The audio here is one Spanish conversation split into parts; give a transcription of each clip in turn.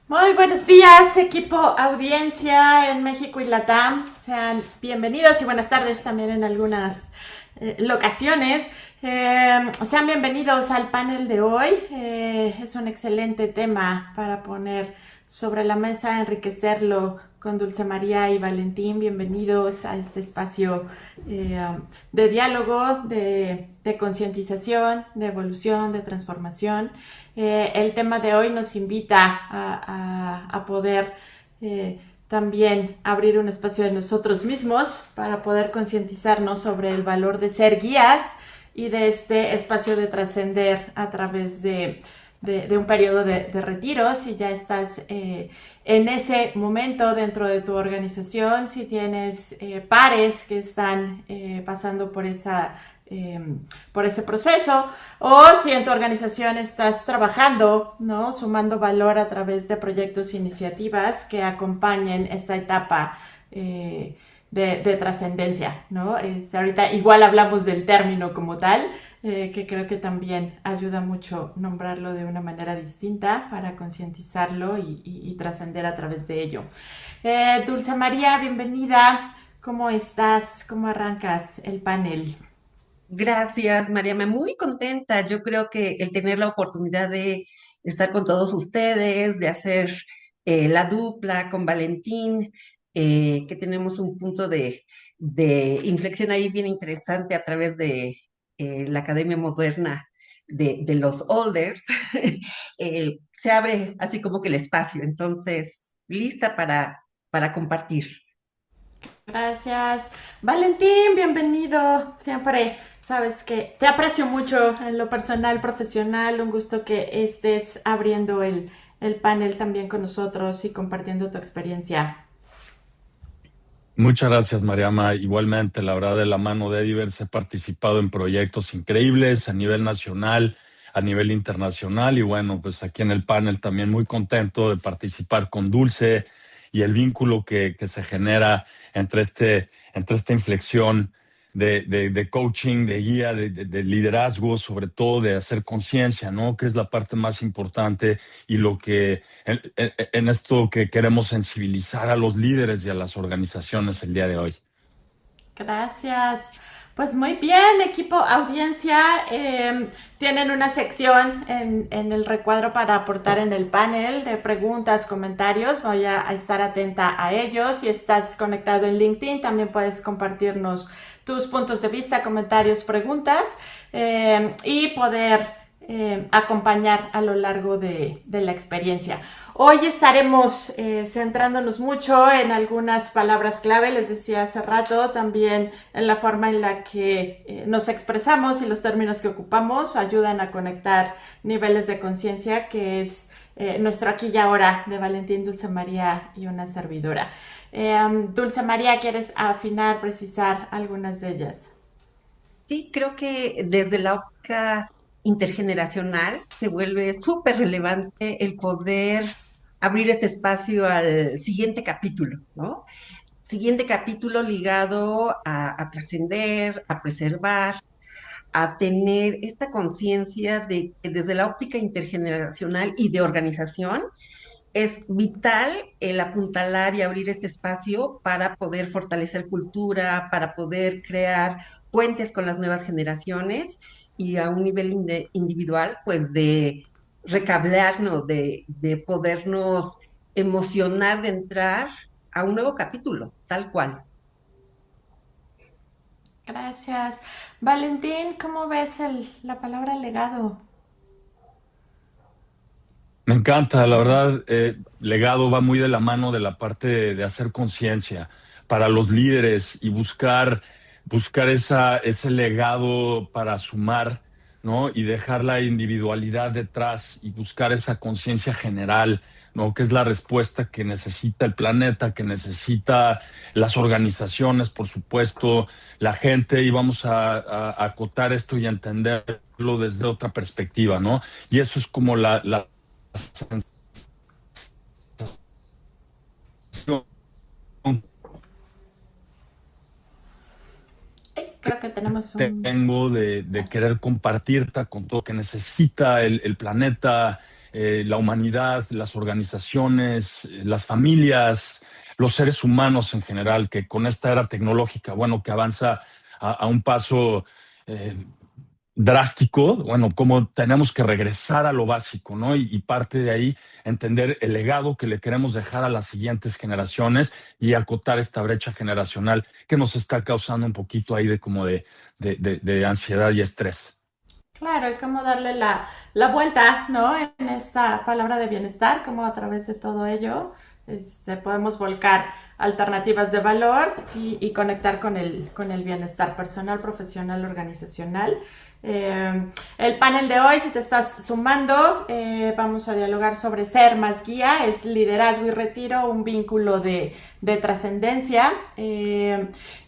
Muy buenos días, equipo audiencia en México y Latam. Sean bienvenidos y buenas tardes también en algunas locaciones. Sean bienvenidos al panel de hoy. Es un excelente tema para poner sobre la mesa, enriquecerlo con Dulce María y Valentín. Bienvenidos a este espacio de diálogo, de concientización, de evolución, de transformación. El tema de hoy nos invita a poder también abrir un espacio de nosotros mismos para poder concientizarnos sobre el valor de ser guías y de este espacio de trascender a través de un periodo de retiro. Si ya estás en ese momento dentro de tu organización, si tienes pares que están pasando por ese proceso, o si en tu organización estás trabajando, ¿no? Sumando valor a través de proyectos e iniciativas que acompañen esta etapa de trascendencia, ¿no? Ahorita igual hablamos del término como tal, que creo que también ayuda mucho nombrarlo de una manera distinta para concientizarlo y trascender a través de ello. Dulce María, bienvenida. ¿Cómo estás? ¿Cómo arrancas el panel? Gracias, Mariama. Muy contenta. Yo creo que el tener la oportunidad de estar con todos ustedes, de hacer la dupla con Valentín, que tenemos un punto de inflexión ahí bien interesante a través de la Academia Moderna de los Olders, se abre así como que el espacio. Entonces, lista para compartir. Gracias. Valentín, bienvenido. Siempre sabes que te aprecio mucho en lo personal, profesional. Un gusto que estés abriendo el panel también con nosotros y compartiendo tu experiencia. Muchas gracias, Mariama. Igualmente, la verdad, de la mano de Edivers he participado en proyectos increíbles a nivel nacional, a nivel internacional y bueno, pues aquí en el panel también muy contento de participar con Dulce y el vínculo que se genera entre esta inflexión de coaching, de guía, de liderazgo, sobre todo de hacer conciencia, ¿no? Que es la parte más importante y lo que en esto que queremos sensibilizar a los líderes y a las organizaciones el día de hoy. Gracias. Pues muy bien, equipo audiencia. Tienen una sección en el recuadro para aportar en el panel de preguntas, comentarios. Voy a estar atenta a ellos. Si estás conectado en LinkedIn, también puedes compartirnos tus puntos de vista, comentarios, preguntas y poder acompañar a lo largo de la experiencia. Hoy estaremos centrándonos mucho en algunas palabras clave, les decía hace rato, también en la forma en la que nos expresamos y los términos que ocupamos ayudan a conectar niveles de conciencia, que es nuestro aquí y ahora de Valentín, Dulce María y una servidora. Dulce María, ¿quieres afinar, precisar algunas de ellas? Sí, creo que desde la óptica intergeneracional se vuelve súper relevante el poder abrir este espacio al siguiente capítulo, ¿no? Siguiente capítulo ligado a trascender, a preservar, a tener esta conciencia de que desde la óptica intergeneracional y de organización es vital el apuntalar y abrir este espacio para poder fortalecer cultura, para poder crear puentes con las nuevas generaciones y a un nivel individual, pues de recablearnos, de podernos emocionar de entrar a un nuevo capítulo, tal cual. Gracias. Valentín, ¿cómo ves la palabra legado? Me encanta, la verdad, legado va muy de la mano de la parte de hacer conciencia para los líderes y buscar ese legado para sumar, ¿no? Y dejar la individualidad detrás y buscar esa conciencia general, ¿no? Que es la respuesta que necesita el planeta, que necesita las organizaciones, por supuesto, la gente, y vamos a acotar esto y a entenderlo desde otra perspectiva, ¿no? Y eso es como la sensación Creo que tenemos tenemos un... tengo de querer compartirte con todo lo que necesita el planeta, la humanidad, las organizaciones, las familias, los seres humanos en general, que con esta era tecnológica, bueno, que avanza a un paso eh, drástico, bueno, como tenemos que regresar a lo básico, ¿no? Y parte de ahí entender el legado que le queremos dejar a las siguientes generaciones y acotar esta brecha generacional que nos está causando un poquito ahí de como de ansiedad y estrés. Claro, y cómo darle la vuelta, ¿no? En esta palabra de bienestar, cómo a través de todo ello podemos volcar alternativas de valor y conectar con el bienestar personal, profesional, organizacional. El panel de hoy, si te estás sumando, vamos a dialogar sobre ser más guía, es liderazgo y retiro, un vínculo de trascendencia.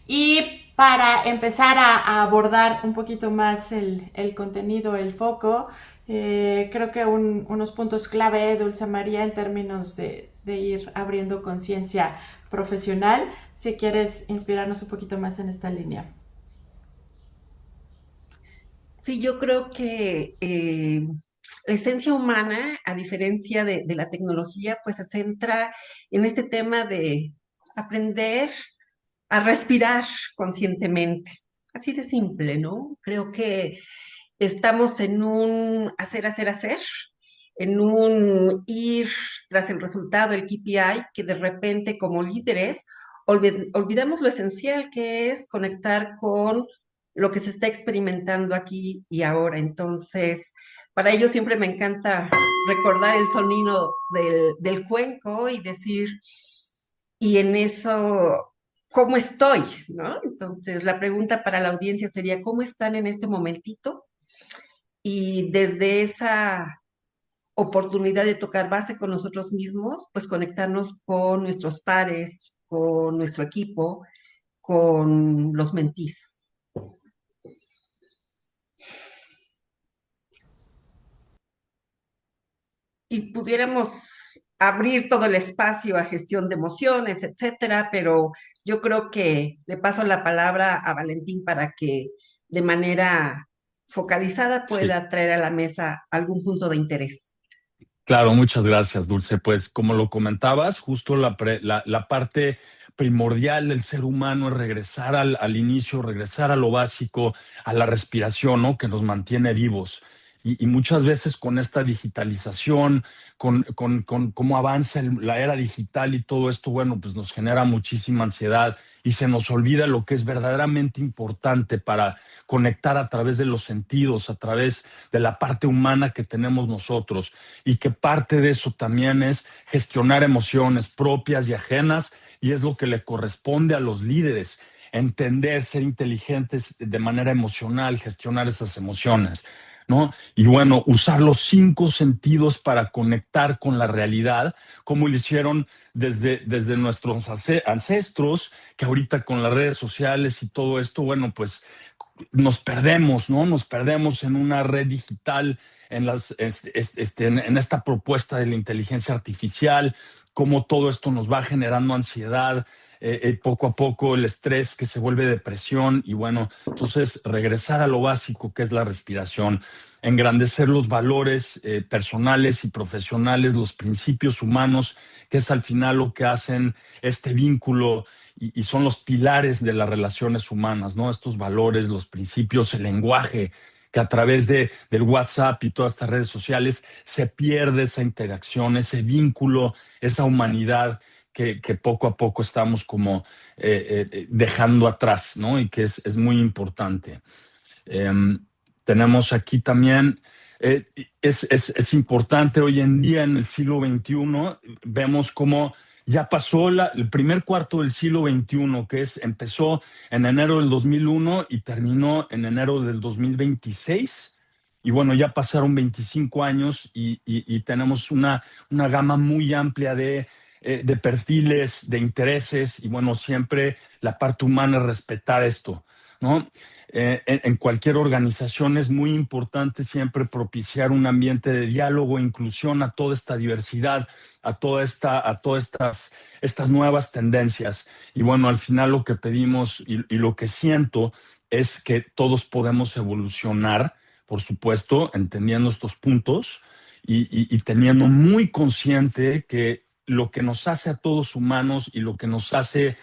Y para empezar a abordar un poquito más el contenido, el foco, creo que unos puntos clave, Dulce María, en términos de ir abriendo conciencia profesional, si quieres inspirarnos un poquito más en esta línea. Sí, yo creo que la esencia humana, a diferencia de la tecnología, pues se centra en este tema de aprender a respirar conscientemente. Así de simple, ¿no? Creo que estamos en un hacer, hacer, hacer, en un ir tras el resultado, el KPI, que de repente como líderes olvidamos lo esencial que es conectar con lo que se está experimentando aquí y ahora. Entonces, para ello siempre me encanta recordar el sonido del cuenco y decir, y en eso, ¿cómo estoy? ¿No? Entonces, la pregunta para la audiencia sería, ¿cómo están en este momentito? Y desde esa oportunidad de tocar base con nosotros mismos, pues conectarnos con nuestros pares, con nuestro equipo, con los mentís. Y pudiéramos abrir todo el espacio a gestión de emociones, etcétera, pero yo creo que le paso la palabra a Valentín para que de manera focalizada Sí. pueda traer a la mesa algún punto de interés. Claro, muchas gracias, Dulce. Pues como lo comentabas, justo la parte primordial del ser humano es regresar al inicio, regresar a lo básico, a la respiración, ¿no? Que nos mantiene vivos. Y muchas veces con esta digitalización, con cómo avanza la era digital y todo esto, bueno, pues nos genera muchísima ansiedad y se nos olvida lo que es verdaderamente importante para conectar a través de los sentidos, a través de la parte humana que tenemos nosotros, y que parte de eso también es gestionar emociones propias y ajenas, y es lo que le corresponde a los líderes: entender, ser inteligentes de manera emocional, gestionar esas emociones, ¿no? Y bueno, usar los 5 sentidos para conectar con la realidad, como lo hicieron desde nuestros ancestros, que ahorita con las redes sociales y todo esto, bueno, pues nos perdemos, ¿no? Nos perdemos en una red digital, en esta propuesta de la inteligencia artificial, cómo todo esto nos va generando ansiedad, poco a poco el estrés que se vuelve depresión, y bueno, entonces regresar a lo básico, que es la respiración, engrandecer los valores personales y profesionales, los principios humanos, que es al final lo que hacen este vínculo y son los pilares de las relaciones humanas, ¿no? Estos valores, los principios, el lenguaje, que a través del WhatsApp y todas estas redes sociales se pierde esa interacción, ese vínculo, esa humanidad que poco a poco estamos como dejando atrás, ¿no? Y que es muy importante. Eh, Tenemos aquí también, es importante hoy en día en el siglo XXI, vemos cómo ya pasó el primer cuarto del siglo XXI, empezó en enero del 2001 y terminó en enero del 2026. Y bueno, ya pasaron 25 años y tenemos una gama muy amplia de perfiles, de intereses, y bueno, siempre la parte humana es respetar esto, ¿no? En cualquier organización es muy importante siempre propiciar un ambiente de diálogo e inclusión a toda esta diversidad, a todas estas nuevas tendencias. Y bueno, al final lo que pedimos y lo que siento es que todos podemos evolucionar, por supuesto, entendiendo estos puntos y teniendo muy consciente que lo que nos hace a todos humanos y lo que nos hace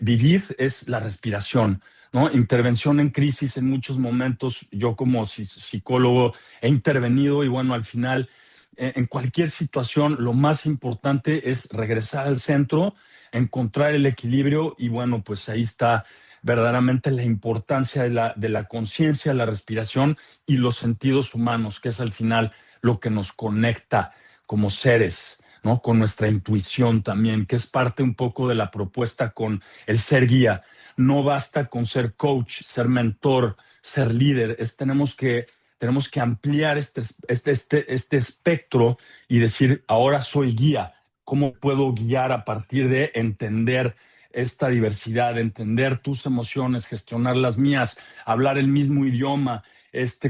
vivir es la respiración, ¿no? Intervención en crisis en muchos momentos. Yo como psicólogo he intervenido y bueno, al final, en cualquier situación, lo más importante es regresar al centro, encontrar el equilibrio y bueno, pues ahí está verdaderamente la importancia de la conciencia, la respiración y los sentidos humanos, que es al final lo que nos conecta como seres, ¿no? Con nuestra intuición también, que es parte un poco de la propuesta con el ser guía. No basta con ser coach, ser mentor, ser líder, tenemos que ampliar este espectro y decir, ahora soy guía. ¿Cómo puedo guiar a partir de entender esta diversidad, entender tus emociones, gestionar las mías, hablar el mismo idioma,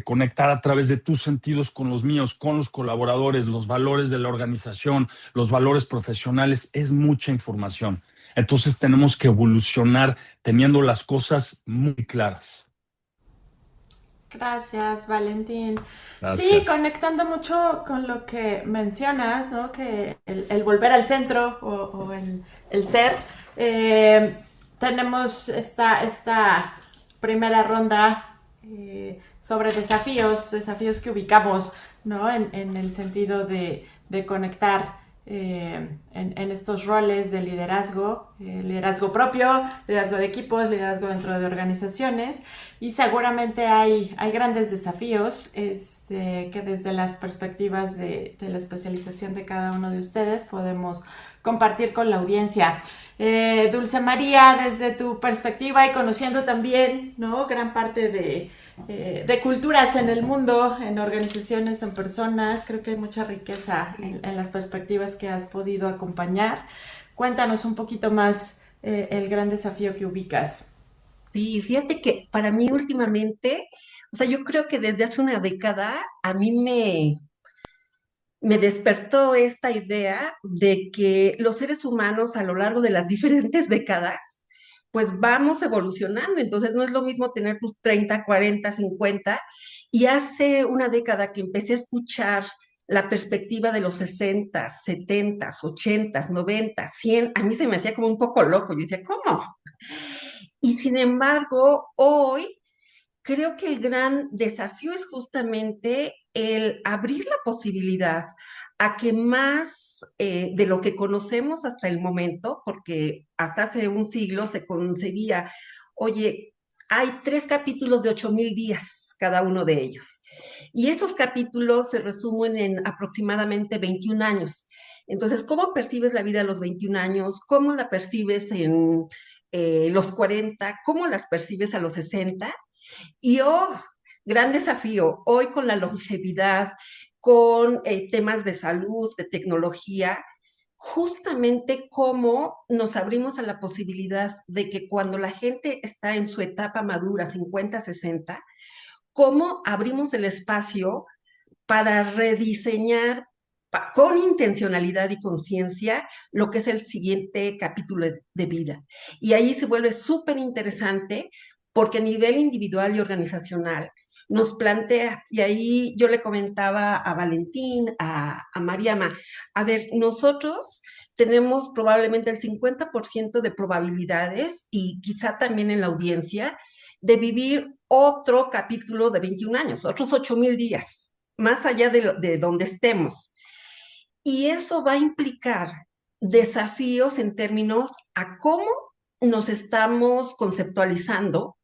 conectar a través de tus sentidos con los míos, con los colaboradores, los valores de la organización, los valores profesionales? Es mucha información. Entonces tenemos que evolucionar teniendo las cosas muy claras. Gracias, Valentín. Sí, Gracias. conectando mucho con lo que mencionas, ¿no? Que el volver al centro o el ser. Tenemos esta primera ronda sobre desafíos que ubicamos, ¿no? En el sentido de conectar en estos roles de liderazgo, liderazgo propio, liderazgo de equipos, liderazgo dentro de organizaciones, y seguramente hay grandes desafíos que desde las perspectivas de la especialización de cada uno de ustedes podemos compartir con la audiencia. Dulce María, desde tu perspectiva y conociendo también, ¿no?, gran parte de culturas en el mundo, en organizaciones, en personas, creo que hay mucha riqueza en las perspectivas que has podido acompañar. Cuéntanos un poquito más el gran desafío que ubicas. Sí, fíjate que para mí últimamente, o sea, yo creo que desde hace una década a mí me despertó esta idea de que los seres humanos a lo largo de las diferentes décadas, pues vamos evolucionando. Entonces no es lo mismo tener tus 30, 40, 50. Y hace una década que empecé a escuchar la perspectiva de los 60, 70, 80, 90, 100, a mí se me hacía como un poco loco. Yo decía, ¿cómo? Y sin embargo, hoy creo que el gran desafío es justamente el abrir la posibilidad a que más de lo que conocemos hasta el momento, porque hasta hace un siglo se concebía, oye, hay 3 capítulos de 8,000 días, cada uno de ellos. Y esos capítulos se resumen en aproximadamente 21 años. Entonces, ¿cómo percibes la vida a los 21 años? ¿Cómo la percibes en los 40? ¿Cómo las percibes a los 60? Y gran desafío, hoy con la longevidad, con temas de salud, de tecnología, justamente cómo nos abrimos a la posibilidad de que cuando la gente está en su etapa madura, 50, 60, cómo abrimos el espacio para rediseñar con intencionalidad y conciencia lo que es el siguiente capítulo de vida. Y ahí se vuelve súper interesante porque a nivel individual y organizacional nos plantea, y ahí yo le comentaba a Valentín, a Mariama, a ver, nosotros tenemos probablemente el 50% de probabilidades y quizá también en la audiencia de vivir otro capítulo de 21 años, otros 8,000 días, más allá de donde estemos. Y eso va a implicar desafíos en términos a cómo nos estamos conceptualizando,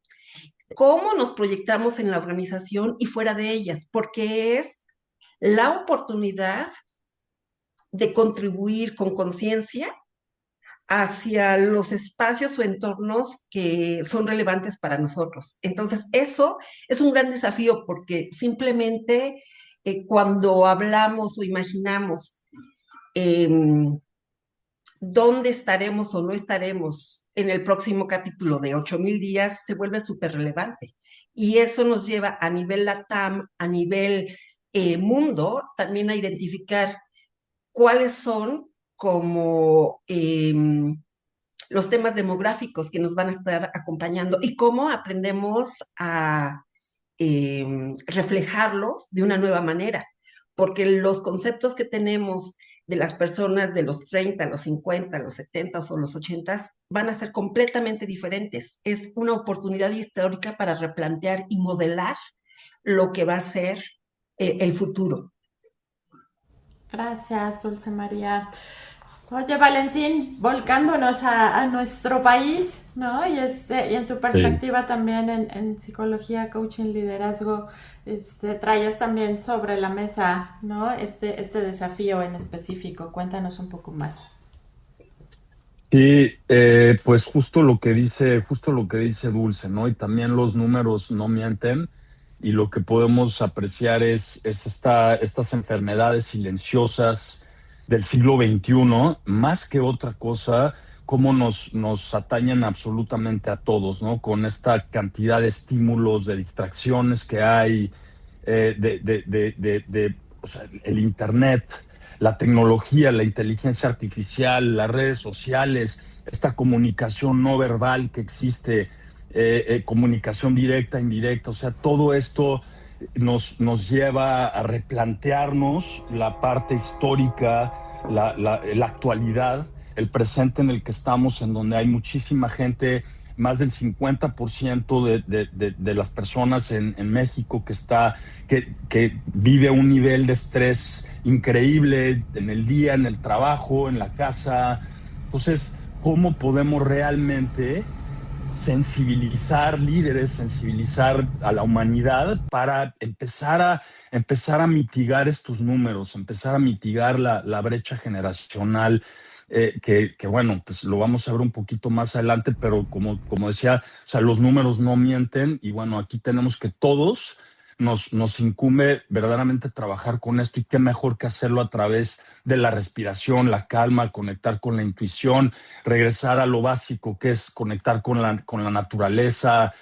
cómo nos proyectamos en la organización y fuera de ellas, porque es la oportunidad de contribuir con conciencia hacia los espacios o entornos que son relevantes para nosotros. Entonces, eso es un gran desafío porque simplemente cuando hablamos o imaginamos eh, dónde estaremos o no estaremos en el próximo capítulo de 8,000 días, se vuelve súper relevante. Y eso nos lleva a nivel LATAM, a nivel mundo, también a identificar cuáles son como los temas demográficos que nos van a estar acompañando y cómo aprendemos a reflejarlos de una nueva manera, porque los conceptos que tenemos de las personas de los 30, los 50, los 70 o los 80 van a ser completamente diferentes. Es una oportunidad histórica para replantear y modelar lo que va a ser el futuro. Gracias, Dulce María. Oye, Valentín, volcándonos a nuestro país, ¿no? Y en tu Sí. perspectiva también en psicología, coaching, liderazgo, traías también sobre la mesa, ¿no? Este desafío en específico. Cuéntanos un poco más. Sí, pues justo lo que dice Dulce, ¿no? Y también los números no mienten y lo que podemos apreciar es estas enfermedades silenciosas del siglo XXI, más que otra cosa, cómo nos atañen absolutamente a todos, ¿no? Con esta cantidad de estímulos, de distracciones que hay, o sea, el Internet, la tecnología, la inteligencia artificial, las redes sociales, esta comunicación no verbal que existe, comunicación directa, indirecta, o sea, todo esto nos lleva a replantearnos la parte histórica, la actualidad, el presente en el que estamos, en donde hay muchísima gente, más del 50% de las personas en México que vive un nivel de estrés increíble en el día, en el trabajo, en la casa. Entonces, ¿cómo podemos realmente sensibilizar líderes, sensibilizar a la humanidad para empezar a mitigar estos números, empezar a mitigar la brecha generacional? Bueno, pues lo vamos a ver un poquito más adelante, pero como decía, o sea, los números no mienten y bueno, aquí tenemos que todos nos incumbe verdaderamente trabajar con esto y qué mejor que hacerlo a través de la respiración, la calma, conectar con la intuición, regresar a lo básico que es conectar con la naturaleza,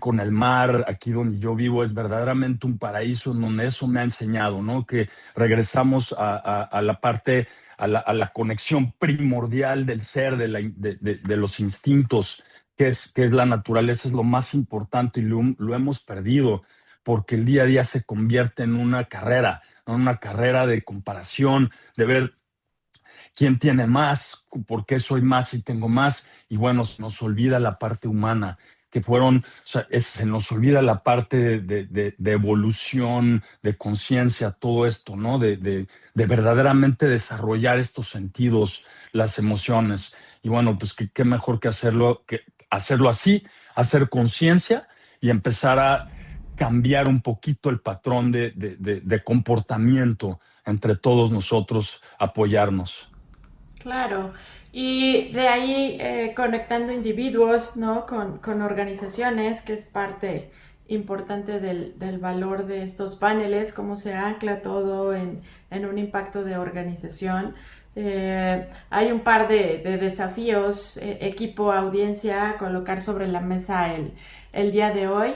con el mar. Aquí donde yo vivo es verdaderamente un paraíso en donde eso me ha enseñado, ¿no? Que regresamos a la parte, a la conexión primordial del ser, de los instintos, que es la naturaleza, es lo más importante y lo hemos perdido porque el día a día se convierte en una carrera, ¿no? Una carrera de comparación, de ver quién tiene más, por qué soy más y tengo más, y bueno, se nos olvida la parte humana, que fueron, o sea, se nos olvida la parte de evolución, de conciencia, todo esto, ¿no? De verdaderamente desarrollar estos sentidos, las emociones. Y bueno, pues qué mejor que hacerlo así, hacer conciencia y empezar a cambiar un poquito el patrón de comportamiento entre todos nosotros, apoyarnos. Claro, y de ahí conectando individuos, ¿no? Con organizaciones, que es parte importante del valor de estos paneles, cómo se ancla todo en un impacto de organización. Hay un par de desafíos, equipo, audiencia, a colocar sobre la mesa el día de hoy.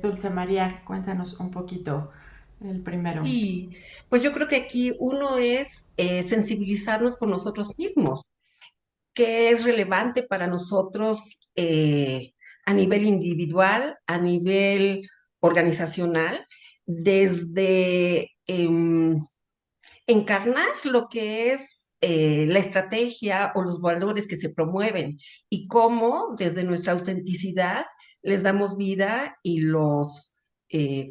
Dulce María, cuéntanos un poquito el primero. Y pues yo creo que aquí uno es sensibilizarnos con nosotros mismos, qué es relevante para nosotros a nivel individual, a nivel organizacional, desde encarnar lo que es la estrategia o los valores que se promueven y cómo desde nuestra autenticidad les damos vida y los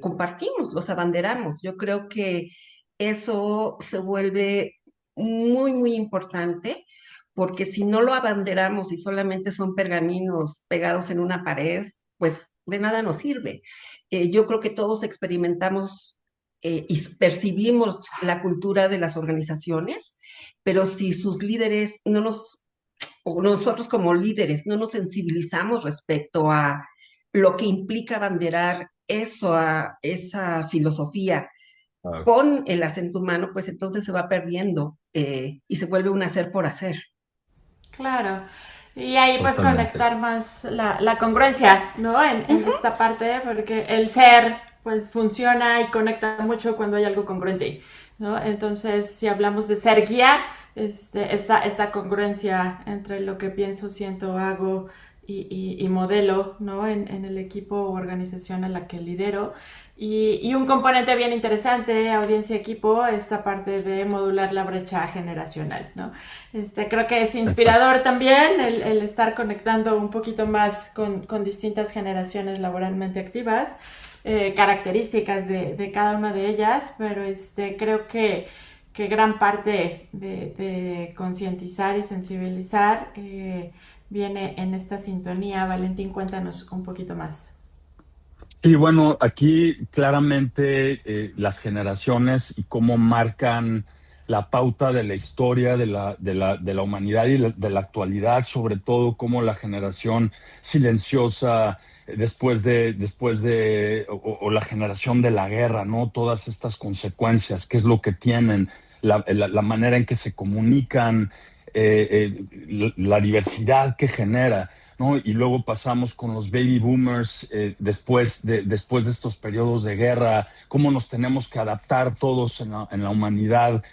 compartimos, los abanderamos. Yo creo que eso se vuelve muy, muy importante porque si no lo abanderamos y solamente son pergaminos pegados en una pared, pues de nada nos sirve. Yo creo que todos experimentamos y percibimos la cultura de las organizaciones, pero si sus líderes no nos, o nosotros como líderes no nos sensibilizamos respecto a lo que implica abanderar eso, a esa filosofía Claro. con el acento humano, pues entonces se va perdiendo y se vuelve un hacer por hacer. Claro. Y ahí pues Totalmente. conectar más la congruencia, ¿no? En esta parte, porque el ser pues funciona y conecta mucho cuando hay algo congruente, ¿no? Entonces, si hablamos de ser guía, esta congruencia entre lo que pienso, siento, hago y modelo, ¿no? En el equipo o organización a la que lidero. Y un componente bien interesante, audiencia-equipo, esta parte de modular la brecha generacional, ¿no? Creo que es Exacto. inspirador también el estar conectando un poquito más con distintas generaciones laboralmente activas, características de cada una de ellas, pero creo que gran parte de concientizar y sensibilizar viene en esta sintonía. Valentín, cuéntanos un poquito más. Y bueno, aquí claramente las generaciones y cómo marcan la pauta de la historia de la humanidad y de la actualidad, sobre todo como la generación silenciosa o la generación de la guerra, ¿no? Todas estas consecuencias, qué es lo que tienen, la manera en que se comunican, la diversidad que genera. ¿No? Y luego pasamos con los baby boomers después de estos periodos de guerra, cómo nos tenemos que adaptar todos en la humanidad.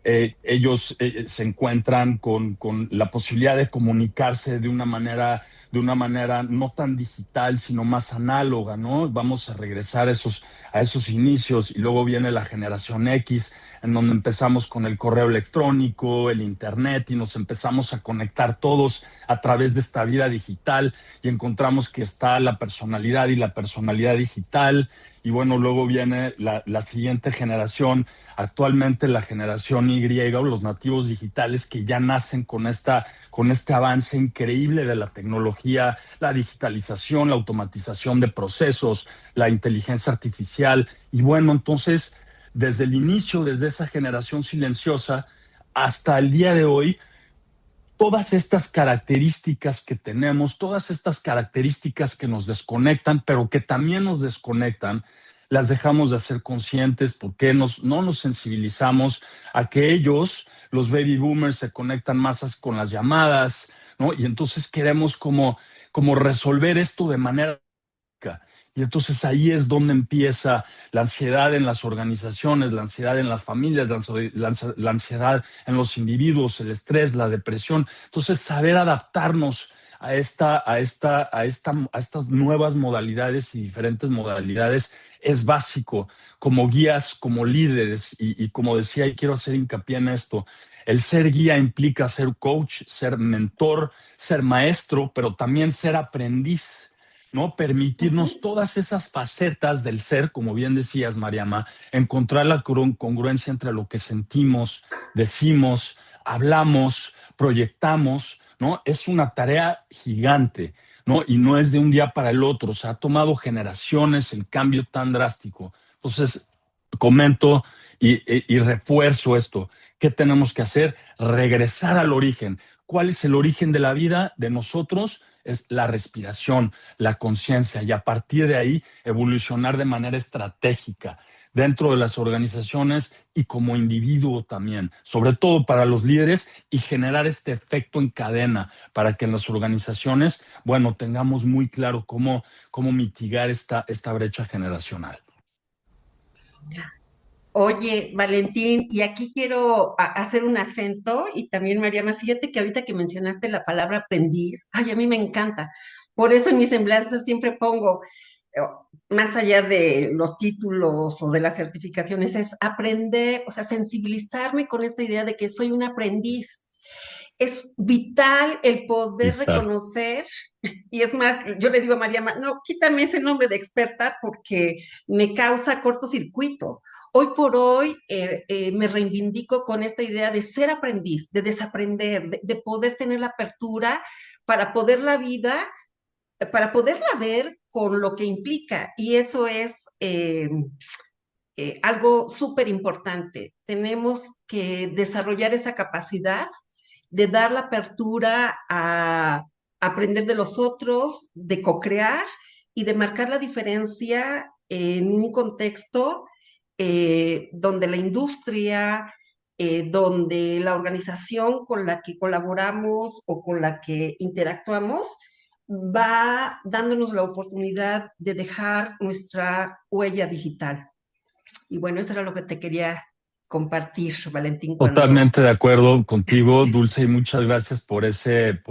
Ellos se encuentran con la posibilidad de comunicarse de una manera no tan digital, sino más análoga, ¿no? Vamos a regresar a esos inicios y luego viene la generación X, en donde empezamos con el correo electrónico, el internet y nos empezamos a conectar todos a través de esta vida digital y encontramos que está la personalidad y la personalidad digital. Y bueno, luego viene la siguiente generación, actualmente la generación Y o los nativos digitales que ya nacen con este avance increíble de la tecnología, la digitalización, la automatización de procesos, la inteligencia artificial. Y bueno, entonces, desde el inicio, desde esa generación silenciosa hasta el día de hoy, todas estas características que tenemos, todas estas características que nos desconectan, pero que también nos desconectan, las dejamos de ser conscientes porque no nos sensibilizamos a que ellos, los baby boomers, se conectan más con las llamadas, ¿no? Y entonces queremos como resolver esto de manera. Y entonces ahí es donde empieza la ansiedad en las organizaciones, la ansiedad en las familias, la ansiedad en los individuos, el estrés, la depresión. Entonces, saber adaptarnos a estas nuevas modalidades y diferentes modalidades es básico como guías, como líderes. Y como decía, y quiero hacer hincapié en esto, el ser guía implica ser coach, ser mentor, ser maestro, pero también ser aprendiz. ¿No? Uh Permitirnos -huh. todas esas facetas del ser, como bien decías, Mariama, encontrar la congruencia entre lo que sentimos, decimos, hablamos, proyectamos, ¿no? Es una tarea gigante, ¿no? Y no es de un día para el otro, o sea, ha tomado generaciones el cambio tan drástico. Entonces, comento y refuerzo esto. ¿Qué tenemos que hacer? Regresar al origen. ¿Cuál es el origen de la vida de nosotros? Es la respiración, la conciencia y a partir de ahí evolucionar de manera estratégica dentro de las organizaciones y como individuo también, sobre todo para los líderes y generar este efecto en cadena para que en las organizaciones, bueno, tengamos muy claro cómo mitigar esta brecha generacional. Oye, Valentín, y aquí quiero hacer un acento y también, Mariama, fíjate que ahorita que mencionaste la palabra aprendiz, ay, a mí me encanta. Por eso en mis semblanzas siempre pongo, eh, más allá de los títulos o de las certificaciones, es aprender, o sea, sensibilizarme con esta idea de que soy un aprendiz. Es vital el poder Vital. reconocer, y es más, yo le digo a Mariama, no, quítame ese nombre de experta porque me causa cortocircuito. Hoy por hoy me reivindico con esta idea de ser aprendiz, de desaprender, de poder tener la apertura para poder la vida, para poderla ver con lo que implica. Y eso es algo súper importante. Tenemos que desarrollar esa capacidad de dar la apertura a aprender de los otros, de co-crear y de marcar la diferencia en un contexto donde la industria, donde la organización con la que colaboramos o con la que interactuamos va dándonos la oportunidad de dejar nuestra huella digital. Y bueno, eso era lo que te quería compartir, Valentín, cuando... Totalmente de acuerdo contigo, Dulce, y muchas gracias por ese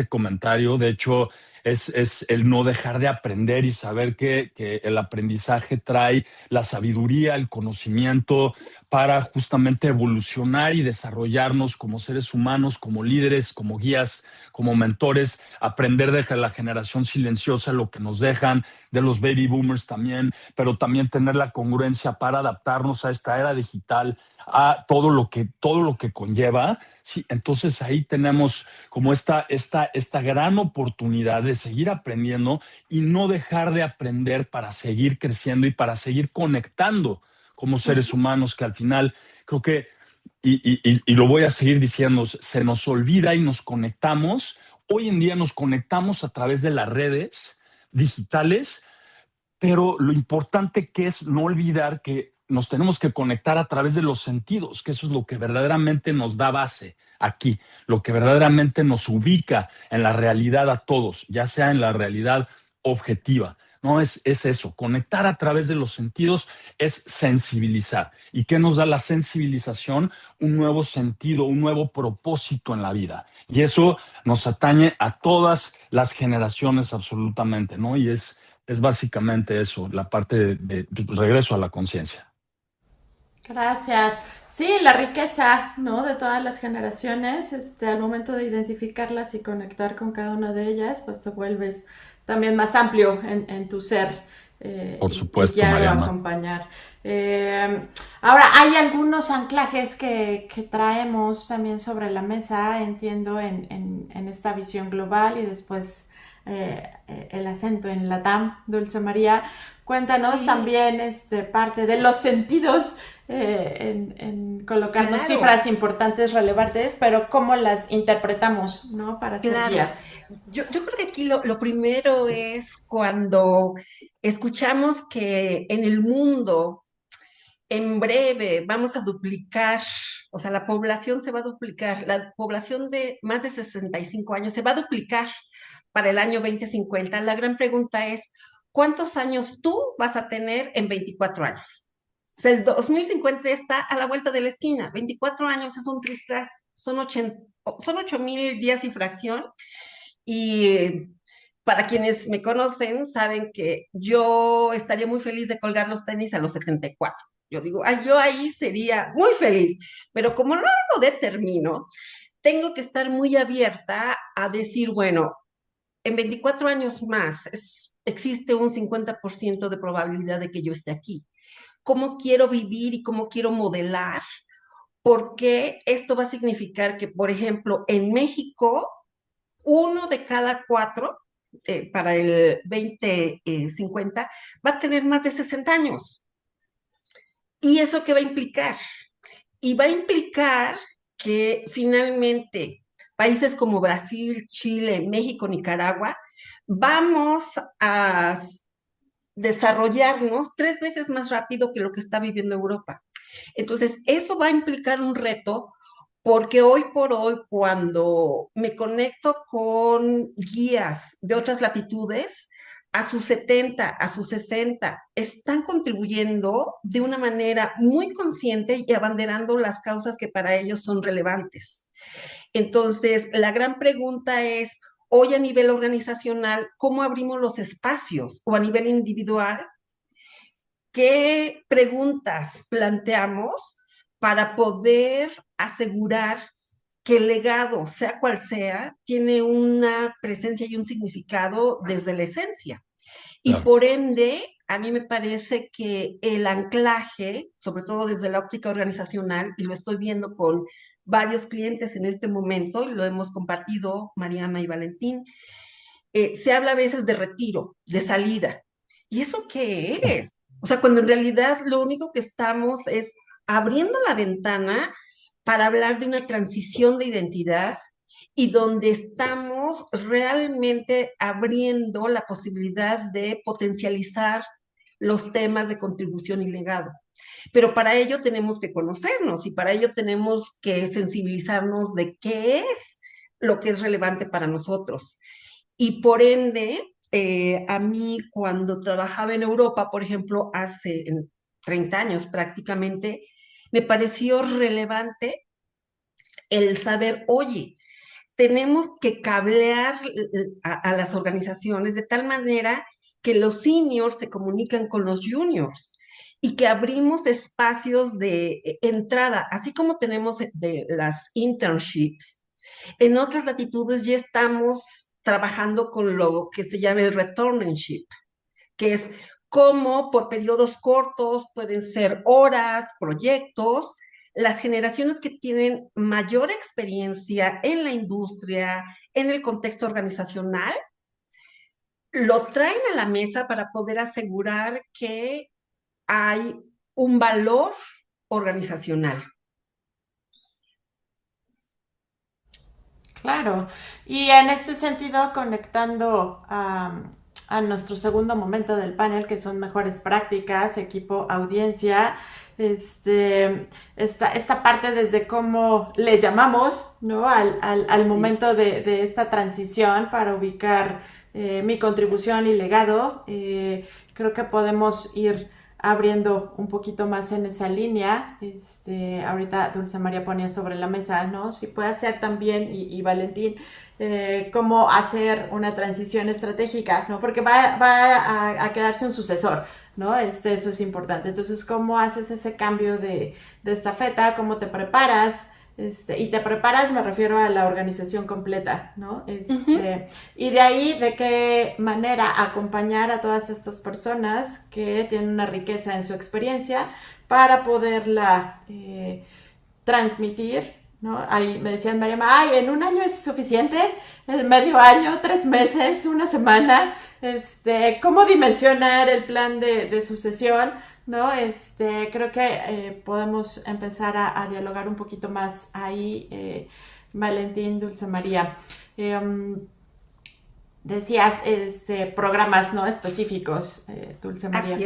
comentario. De hecho, es el no dejar de aprender y saber que el aprendizaje trae la sabiduría, el conocimiento para justamente evolucionar y desarrollarnos como seres humanos, como líderes, como guías, como mentores, aprender de la generación silenciosa, lo que nos dejan, de los baby boomers también, pero también tener la congruencia para adaptarnos a esta era digital, a todo lo que conlleva. Sí, entonces ahí tenemos como esta gran oportunidad de seguir aprendiendo y no dejar de aprender para seguir creciendo y para seguir conectando como seres humanos, que al final creo que, y lo voy a seguir diciendo, se nos olvida y nos conectamos. Hoy en día nos conectamos a través de las redes digitales, pero lo importante que es no olvidar que nos tenemos que conectar a través de los sentidos, que eso es lo que verdaderamente nos da base aquí, lo que verdaderamente nos ubica en la realidad a todos, ya sea en la realidad objetiva. No es eso, conectar a través de los sentidos es sensibilizar. ¿Y qué nos da la sensibilización? Un nuevo sentido, un nuevo propósito en la vida. Y eso nos atañe a todas las generaciones absolutamente, ¿no? Y es básicamente eso, la parte de regreso a la conciencia. Gracias. Sí, la riqueza, ¿no? De todas las generaciones, al momento de identificarlas y conectar con cada una de ellas, pues te vuelves también más amplio en tu ser Por y supuesto, guiar o Mariana. acompañar. Ahora, hay algunos anclajes que traemos también sobre la mesa, entiendo, en esta visión global y después el acento en Latam, Dulce María. Cuéntanos Sí, también parte de los sentidos en colocarnos claro, cifras importantes, relevantes, pero cómo las interpretamos, ¿no? Para ser claro. guías. Yo creo que aquí lo primero es cuando escuchamos que en el mundo en breve vamos a duplicar, o sea, la población se va a duplicar, la población de más de 65 años se va a duplicar para el año 2050. La gran pregunta es, ¿cuántos años tú vas a tener en 24 años? O sea, el 2050 está a la vuelta de la esquina. 24 años es un tras, son 8,000 días y fracción. Y para quienes me conocen, saben que yo estaría muy feliz de colgar los tenis a los 74. Yo digo, ay, yo ahí sería muy feliz, pero como no lo determino, tengo que estar muy abierta a decir, bueno, en 24 años más existe un 50% de probabilidad de que yo esté aquí. ¿Cómo quiero vivir y cómo quiero modelar? Porque esto va a significar que, por ejemplo, en México, uno de cada cuatro para el 2050 va a tener más de 60 años. ¿Y eso qué va a implicar? Y va a implicar que finalmente países como Brasil, Chile, México, Nicaragua, vamos a desarrollarnos 3 veces más rápido que lo que está viviendo Europa. Entonces, eso va a implicar un reto porque hoy por hoy, cuando me conecto con guías de otras latitudes, a sus 70, a sus 60, están contribuyendo de una manera muy consciente y abanderando las causas que para ellos son relevantes. Entonces, la gran pregunta es, hoy a nivel organizacional, ¿cómo abrimos los espacios? O a nivel individual, ¿qué preguntas planteamos para poder asegurar que el legado, sea cual sea, tiene una presencia y un significado desde la esencia? Y Claro. por ende, a mí me parece que el anclaje, sobre todo desde la óptica organizacional, y lo estoy viendo con varios clientes en este momento, y lo hemos compartido Mariana y Valentín, se habla a veces de retiro, de salida. ¿Y eso qué es? O sea, cuando en realidad lo único que estamos es abriendo la ventana para hablar de una transición de identidad y donde estamos realmente abriendo la posibilidad de potencializar los temas de contribución y legado. Pero para ello tenemos que conocernos y para ello tenemos que sensibilizarnos de qué es lo que es relevante para nosotros. Y por ende, a mí cuando trabajaba en Europa, por ejemplo, hace 30 años prácticamente, me pareció relevante el saber, oye, tenemos que cablear a las organizaciones de tal manera que los seniors se comunican con los juniors y que abrimos espacios de entrada, así como tenemos de las internships. En otras latitudes ya estamos trabajando con lo que se llama el returnship, que es cómo por periodos cortos, pueden ser horas, proyectos, las generaciones que tienen mayor experiencia en la industria, en el contexto organizacional, lo traen a la mesa para poder asegurar que hay un valor organizacional. Claro, y en este sentido, conectando a nuestro segundo momento del panel, que son mejores prácticas, equipo, audiencia, esta parte desde cómo le llamamos, ¿no? Al momento de esta transición para ubicar mi contribución y legado, creo que podemos ir abriendo un poquito más en esa línea. Ahorita Dulce María ponía sobre la mesa, ¿no? Si puede hacer también, y Valentín, cómo hacer una transición estratégica, ¿no? Porque va a quedarse un sucesor, ¿no? Eso es importante. Entonces, ¿cómo haces ese cambio de estafeta? ¿Cómo te preparas? Y te preparas, me refiero a la organización completa, ¿no? Y de ahí, de qué manera acompañar a todas estas personas que tienen una riqueza en su experiencia para poderla transmitir, ¿no? Ahí me decían, Mariama, ay, en un año es suficiente, en medio año, 3 meses, una semana, ¿cómo dimensionar el plan de sucesión? ¿No? Creo que podemos empezar a dialogar un poquito más ahí, Valentín, Dulce María. Decías, programas no específicos, Dulce María.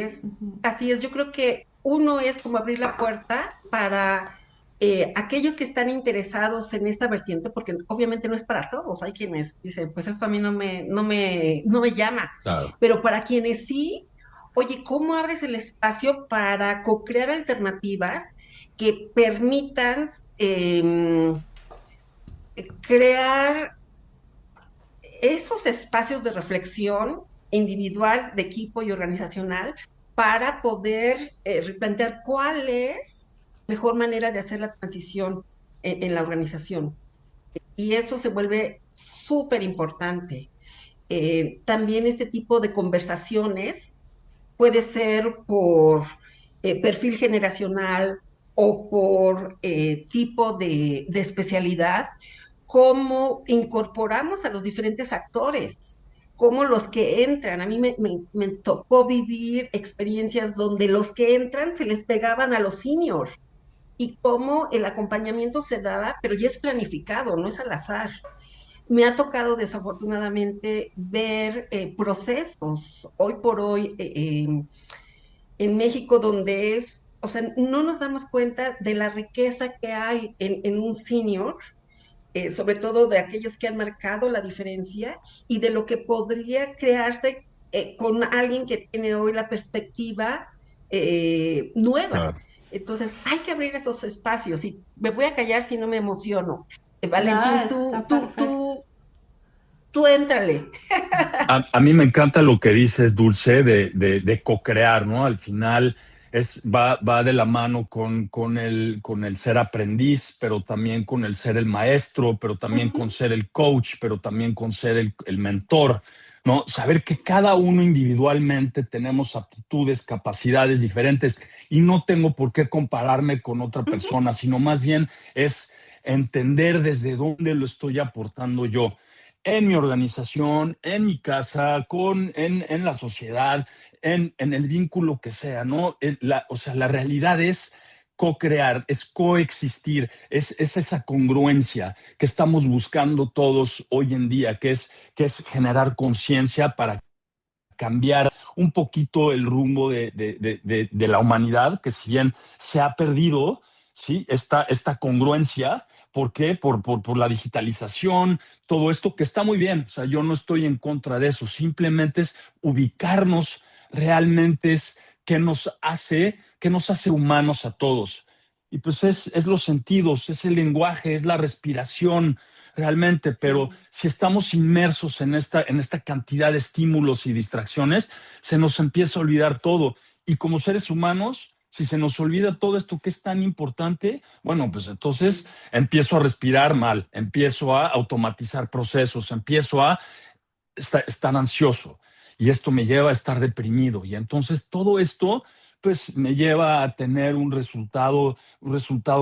Así es. Yo creo que uno es como abrir la puerta para aquellos que están interesados en esta vertiente, porque obviamente no es para todos. Hay quienes dicen, pues esto a mí no me llama. Claro. Pero para quienes sí, oye, ¿cómo abres el espacio para co-crear alternativas que permitan crear esos espacios de reflexión individual, de equipo y organizacional para poder replantear cuál es la mejor manera de hacer la transición en la organización? Y eso se vuelve súper importante. También este tipo de conversaciones puede ser por perfil generacional o por tipo de especialidad, cómo incorporamos a los diferentes actores, cómo los que entran, a mí me tocó vivir experiencias donde los que entran se les pegaban a los seniors y cómo el acompañamiento se daba, pero ya es planificado, no es al azar. Me ha tocado desafortunadamente ver procesos hoy por hoy en México donde o sea, no nos damos cuenta de la riqueza que hay en un senior, sobre todo de aquellos que han marcado la diferencia y de lo que podría crearse con alguien que tiene hoy la perspectiva nueva. Claro. Entonces, hay que abrir esos espacios y me voy a callar si no me emociono. Valentín, tú éntrale. A mí me encanta lo que dices, Dulce, de co-crear, ¿no? Al final va de la mano con el ser aprendiz, pero también con el ser el maestro, pero también con ser el coach, pero también con ser el mentor, ¿no? Saber que cada uno individualmente tenemos aptitudes, capacidades diferentes y no tengo por qué compararme con otra persona, sino más bien es entender desde dónde lo estoy aportando yo en mi organización, en mi casa, en la sociedad, en el vínculo que sea, ¿no? O sea, la realidad es co-crear, es coexistir, es esa congruencia que estamos buscando todos hoy en día, que es generar conciencia para cambiar un poquito el rumbo de la humanidad, que si bien se ha perdido, ¿sí? Esta congruencia. ¿Por qué? Por la digitalización, todo esto que está muy bien. O sea, yo no estoy en contra de eso. Simplemente es ubicarnos realmente, es qué nos hace humanos a todos. y pues es los sentidos, es el lenguaje, es la respiración realmente, pero Sí. si estamos inmersos en esta cantidad de estímulos y distracciones, se nos empieza a olvidar todo. Y como seres humanos, si se nos olvida todo esto que es tan importante, bueno, pues entonces empiezo a respirar mal, empiezo a automatizar procesos, empiezo a estar ansioso y esto me lleva a estar deprimido y entonces todo esto pues me lleva a tener un resultado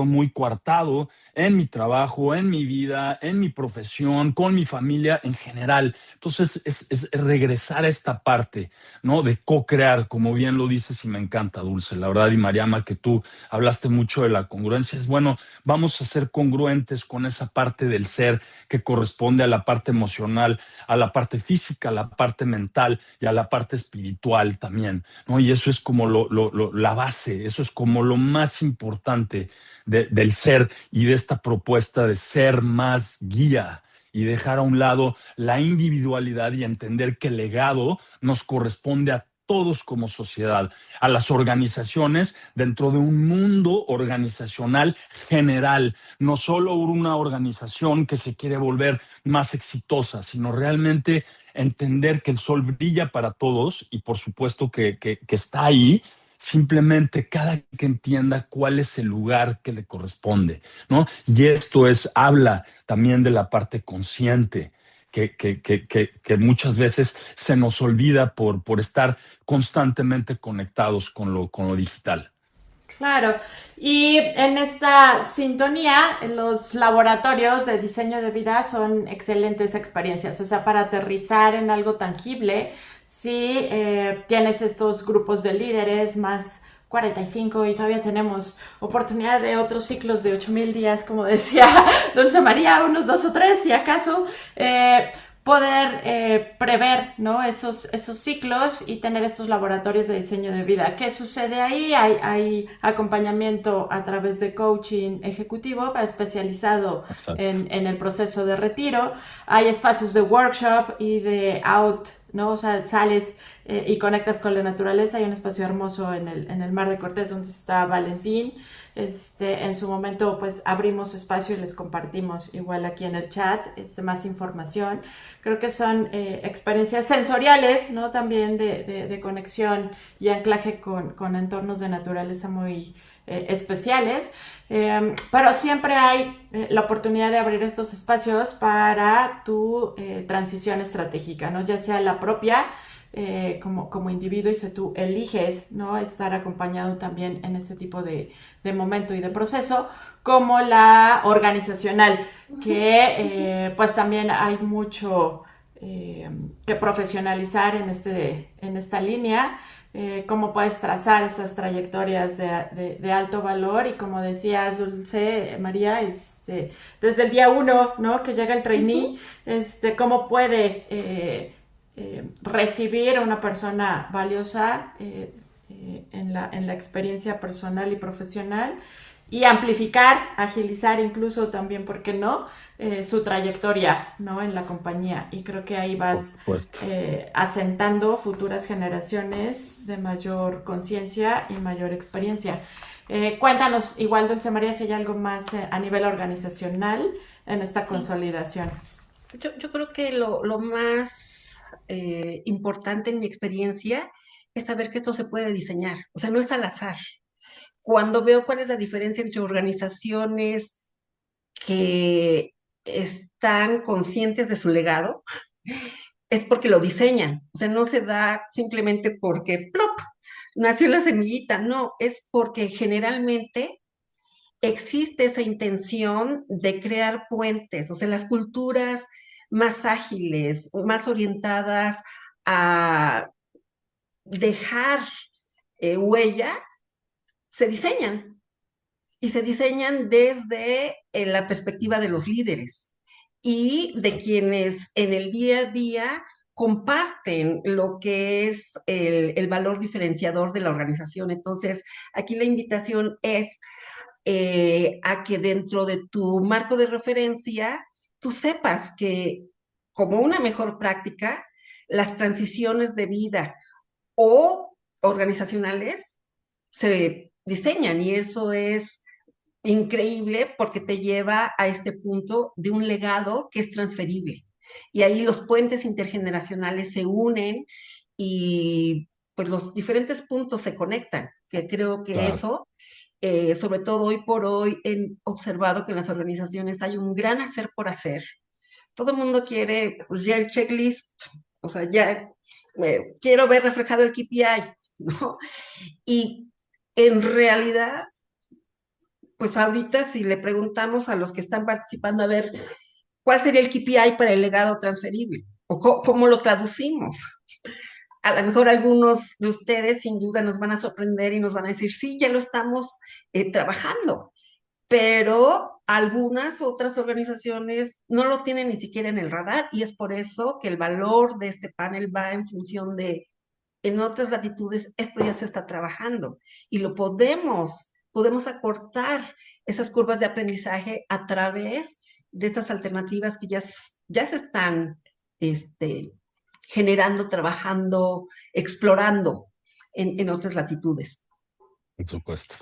muy coartado en mi trabajo, en mi vida, en mi profesión, con mi familia en general. Entonces es regresar a esta parte, ¿no? De co-crear, como bien lo dices y me encanta, Dulce, la verdad, y Mariama, que tú hablaste mucho de la congruencia. Es bueno, vamos a ser congruentes con esa parte del ser que corresponde a la parte emocional, a la parte física, a la parte mental y a la parte espiritual también, ¿no? Y eso es como la base, eso es como lo más importante del ser y de esta propuesta de ser más guía y dejar a un lado la individualidad y entender que el legado nos corresponde a todos como sociedad, a las organizaciones dentro de un mundo organizacional general, no solo una organización que se quiere volver más exitosa, sino realmente entender que el sol brilla para todos y por supuesto que está ahí, simplemente cada que entienda cuál es el lugar que le corresponde, ¿no? Y esto habla también de la parte consciente. Que muchas veces se nos olvida por estar constantemente conectados con lo digital. Claro, y en esta sintonía, los laboratorios de diseño de vida son excelentes experiencias, o sea, para aterrizar en algo tangible, si tienes estos grupos de líderes más 45 y todavía tenemos oportunidad de otros ciclos de 8000 días, como decía Dulce María, unos 2 o 3, si acaso, poder prever, ¿no? esos ciclos y tener estos laboratorios de diseño de vida. ¿Qué sucede ahí? Hay acompañamiento a través de coaching ejecutivo especializado Exacto. en el proceso de retiro. Hay espacios de workshop y de out, ¿no? O sea, sales y conectas con la naturaleza. Hay un espacio hermoso en el Mar de Cortés donde está Valentín. En su momento pues abrimos espacio y les compartimos igual aquí en el chat más información. Creo que son experiencias sensoriales, ¿no? También de conexión y anclaje con entornos de naturaleza muy especiales, pero siempre hay la oportunidad de abrir estos espacios para tu transición estratégica, ¿no? Ya sea la propia como individuo y si tú eliges, ¿no? Estar acompañado también en ese tipo de momento y de proceso, como la organizacional, que pues también hay mucho que profesionalizar en esta línea, cómo puedes trazar estas trayectorias de alto valor y como decías, Dulce, María, desde el día uno, ¿no? Que llega el trainee, cómo puede recibir a una persona valiosa en la experiencia personal y profesional y amplificar, agilizar incluso también, ¿por qué no? Su trayectoria, ¿no? En la compañía. Y creo que ahí Por vas supuesto. asentando futuras generaciones de mayor conciencia y mayor experiencia. Cuéntanos, igual, Dulce María, si hay algo más a nivel organizacional en esta Sí, consolidación. yo creo que lo más importante en mi experiencia es saber que esto se puede diseñar, o sea, no es al azar. Cuando veo cuál es la diferencia entre organizaciones que están conscientes de su legado, es porque lo diseñan, o sea, no se da simplemente porque ¡plop! Nació la semillita, no, es porque generalmente existe esa intención de crear puentes, o sea, las culturas más ágiles, más orientadas a dejar huella, se diseñan y se diseñan desde la perspectiva de los líderes y de quienes en el día a día comparten lo que es el valor diferenciador de la organización. Entonces, aquí la invitación es a que dentro de tu marco de referencia tú sepas que como una mejor práctica, las transiciones de vida o organizacionales se diseñan y eso es increíble porque te lleva a este punto de un legado que es transferible. Y ahí los puentes intergeneracionales se unen y pues los diferentes puntos se conectan, que creo que Claro. eso, sobre todo hoy por hoy, he observado que en las organizaciones hay un gran hacer por hacer. Todo el mundo quiere, pues ya el checklist, o sea, ya quiero ver reflejado el KPI, ¿no? Y en realidad, pues ahorita si le preguntamos a los que están participando, a ver, ¿cuál sería el KPI para el legado transferible? ¿O cómo lo traducimos? A lo mejor algunos de ustedes sin duda nos van a sorprender y nos van a decir, sí, ya lo estamos trabajando, pero algunas otras organizaciones no lo tienen ni siquiera en el radar y es por eso que el valor de este panel va en función de, en otras latitudes esto ya se está trabajando y lo podemos acortar esas curvas de aprendizaje a través de estas alternativas que ya se están este, generando, trabajando, explorando en otras latitudes. Por supuesto.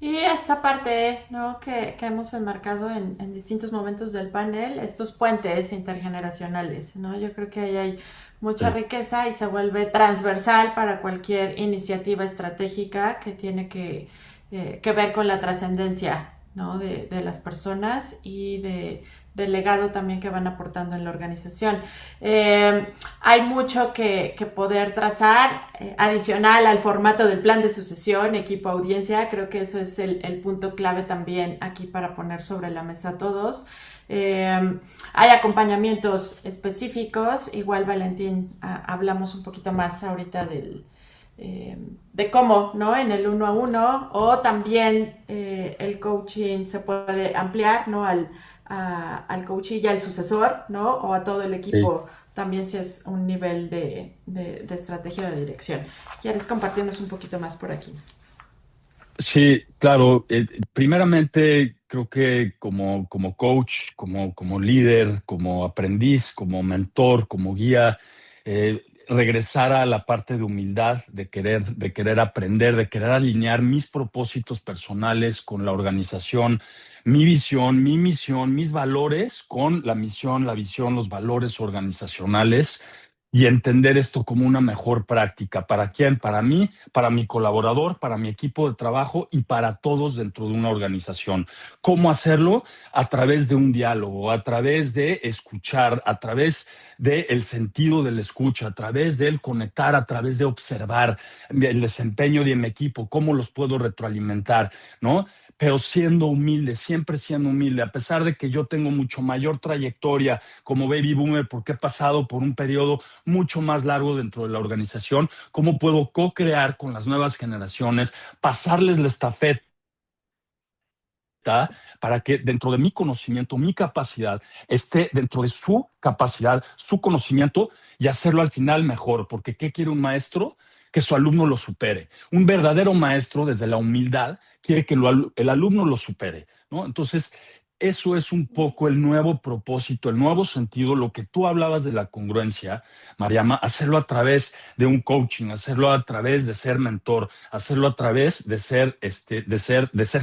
Y esta parte, ¿no? que hemos enmarcado en distintos momentos del panel, estos puentes intergeneracionales, ¿no? Yo creo que ahí hay mucha Sí. riqueza y se vuelve transversal para cualquier iniciativa estratégica que tiene que ver con la trascendencia, ¿no? de las personas y del legado también que van aportando en la organización. Hay mucho que poder trazar, adicional al formato del plan de sucesión, equipo audiencia, creo que eso es el punto clave también aquí para poner sobre la mesa a todos. Hay acompañamientos específicos, igual Valentín, hablamos un poquito más ahorita de cómo, ¿no? En el 1 a 1, o también el coaching se puede ampliar, ¿no? Al coach y al sucesor, ¿no? O a todo el Sí. equipo, también si es un nivel de estrategia de dirección. ¿Quieres compartirnos un poquito más por aquí? Sí, claro. Primeramente, creo que como coach, como líder, como aprendiz, como mentor, como guía, regresar a la parte de humildad, de querer aprender, de querer alinear mis propósitos personales con la organización, mi visión, mi misión, mis valores con la misión, la visión, los valores organizacionales y entender esto como una mejor práctica. ¿Para quién? Para mí, para mi colaborador, para mi equipo de trabajo y para todos dentro de una organización. ¿Cómo hacerlo? A través de un diálogo, a través de escuchar, a través del sentido de la escucha, a través del conectar, a través de observar el desempeño de mi equipo, cómo los puedo retroalimentar, ¿no? Pero siendo humilde, siempre siendo humilde, a pesar de que yo tengo mucho mayor trayectoria como baby boomer, porque he pasado por un periodo mucho más largo dentro de la organización, cómo puedo co-crear con las nuevas generaciones, pasarles la estafeta para que dentro de mi conocimiento, mi capacidad, esté dentro de su capacidad, su conocimiento y hacerlo al final mejor. Porque ¿qué quiere un maestro? Que su alumno lo supere. Un verdadero maestro, desde la humildad, quiere que el alumno lo supere, ¿no? Entonces, eso es un poco el nuevo propósito, el nuevo sentido, lo que tú hablabas de la congruencia, Mariama, hacerlo a través de un coaching, hacerlo a través de ser mentor, hacerlo a través de ser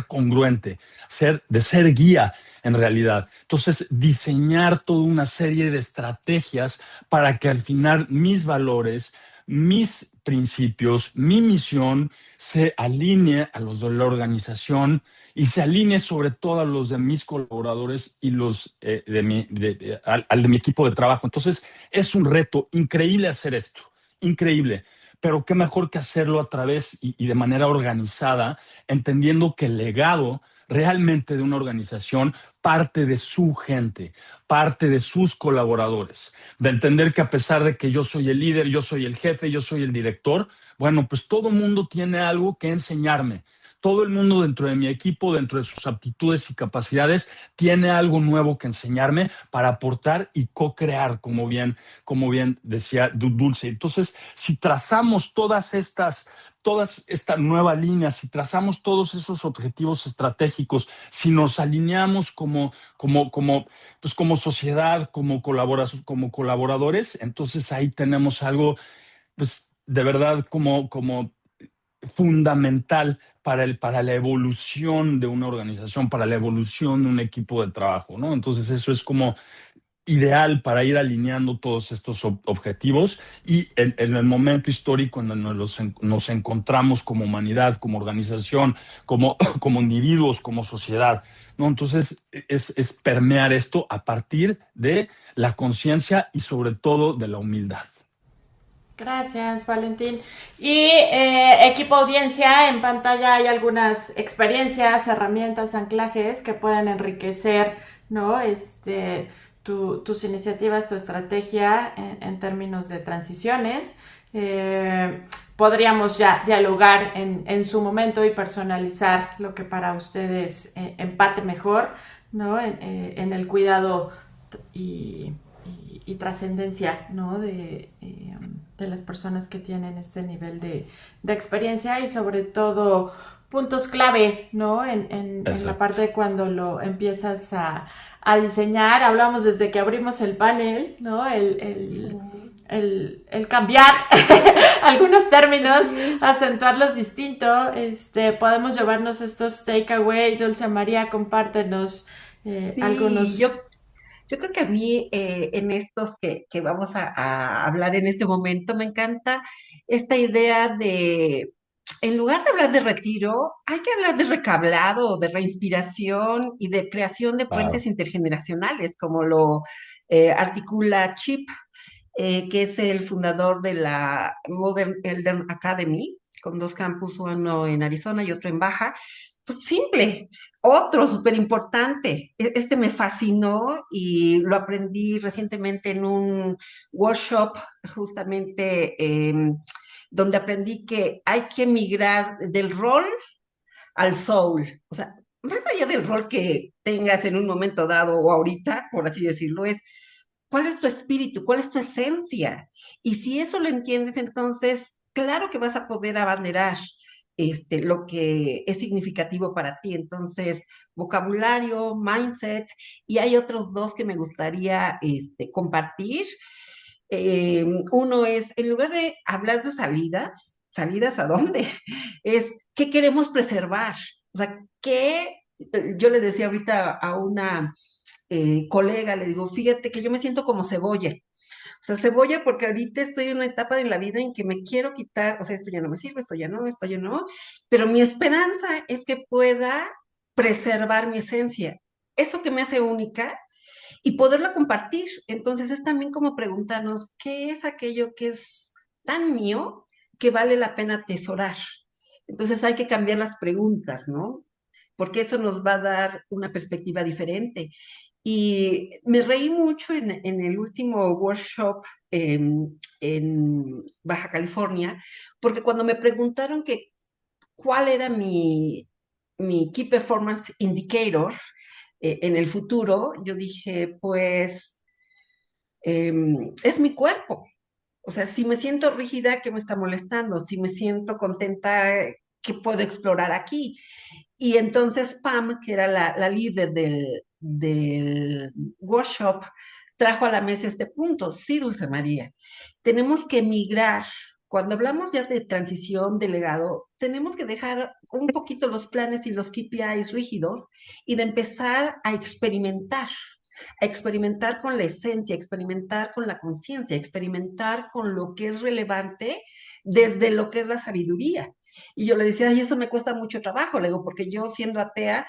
congruente, de ser guía en realidad. Entonces, diseñar toda una serie de estrategias para que al final mis valores, mis principios, mi misión se alinee a los de la organización y se alinee sobre todo a los de mis colaboradores y los al de mi equipo de trabajo. Entonces, es un reto increíble hacer esto, increíble. Pero qué mejor que hacerlo a través y de manera organizada, entendiendo que el legado realmente de una organización parte de su gente, parte de sus colaboradores, de entender que a pesar de que yo soy el líder, yo soy el jefe, yo soy el director, bueno, pues todo el mundo tiene algo que enseñarme. Todo el mundo dentro de mi equipo, dentro de sus aptitudes y capacidades, tiene algo nuevo que enseñarme para aportar y co-crear, como bien decía Dulce. Entonces, si trazamos toda esta nueva línea, si trazamos todos esos objetivos estratégicos, si nos alineamos como sociedad, como colaboradores, entonces ahí tenemos algo, pues de verdad, como fundamental para la evolución de una organización, para la evolución de un equipo de trabajo, ¿no? Entonces eso es como ideal para ir alineando todos estos objetivos y en el momento histórico en el que nos encontramos como humanidad, como organización, como individuos, como sociedad, ¿no? Entonces es permear esto a partir de la conciencia y sobre todo de la humildad. Gracias, Valentín. Y equipo audiencia, en pantalla hay algunas experiencias, herramientas, anclajes que pueden enriquecer, ¿no? Tus iniciativas, tu estrategia en términos de transiciones. Podríamos ya dialogar en su momento y personalizar lo que para ustedes empate mejor, ¿no? En el cuidado y trascendencia, ¿no? De las personas que tienen este nivel de experiencia y sobre todo puntos clave, ¿no? En la parte de cuando lo empiezas a diseñar. Hablamos desde que abrimos el panel, ¿no? El cambiar algunos términos, acentuarlos distinto. Podemos llevarnos estos takeaway. Dulce María, compártenos algunos. Yo creo que a mí en estos que vamos a hablar en este momento me encanta esta idea de, en lugar de hablar de retiro, hay que hablar de recablado, de reinspiración y de creación de puentes intergeneracionales, como lo articula Chip, que es el fundador de la Modern Elder Academy, con 2 campus, uno en Arizona y otro en Baja. Pues simple. Otro súper importante. Este me fascinó y lo aprendí recientemente en un workshop, justamente donde aprendí que hay que migrar del rol al soul. O sea, más allá del rol que tengas en un momento dado o ahorita, por así decirlo, es cuál es tu espíritu, cuál es tu esencia. Y si eso lo entiendes, entonces, claro que vas a poder abanderar lo que es significativo para ti. Entonces, vocabulario, mindset, y hay otros 2 que me gustaría compartir. Uno es, en lugar de hablar de salidas, ¿salidas a dónde? Es, ¿qué queremos preservar? O sea, ¿qué? Yo le decía ahorita a una colega, le digo, fíjate que yo me siento como cebolla. O sea, cebolla porque ahorita estoy en una etapa de la vida en que me quiero quitar, o sea, esto ya no me sirve, esto ya no, pero mi esperanza es que pueda preservar mi esencia, eso que me hace única y poderla compartir. Entonces es también como preguntarnos, ¿qué es aquello que es tan mío que vale la pena atesorar? Entonces hay que cambiar las preguntas, ¿no? Porque eso nos va a dar una perspectiva diferente. Y me reí mucho en el último workshop en Baja California, porque cuando me preguntaron que cuál era mi Key Performance Indicator en el futuro, yo dije, pues es mi cuerpo. O sea, si me siento rígida, ¿qué me está molestando? Si me siento contenta, ¿qué puedo explorar aquí? Y entonces Pam, que era la líder del workshop, trajo a la mesa este punto. Sí, Dulce María, tenemos que migrar. Cuando hablamos ya de transición, de legado, tenemos que dejar un poquito los planes y los KPIs rígidos y de empezar a experimentar con la esencia, a experimentar con la conciencia, a experimentar con lo que es relevante desde lo que es la sabiduría. Y yo le decía, ay, eso me cuesta mucho trabajo, le digo, porque yo siendo atea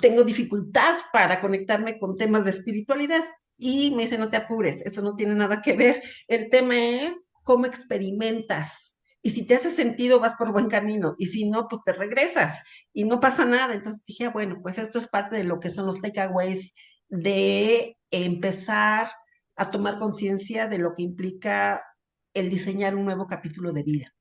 tengo dificultad para conectarme con temas de espiritualidad. Y me dice, no te apures, eso no tiene nada que ver. El tema es cómo experimentas. Y si te hace sentido, vas por buen camino. Y si no, pues te regresas y no pasa nada. Entonces dije, bueno, pues esto es parte de lo que son los takeaways de empezar a tomar conciencia de lo que implica el diseñar un nuevo capítulo de vida.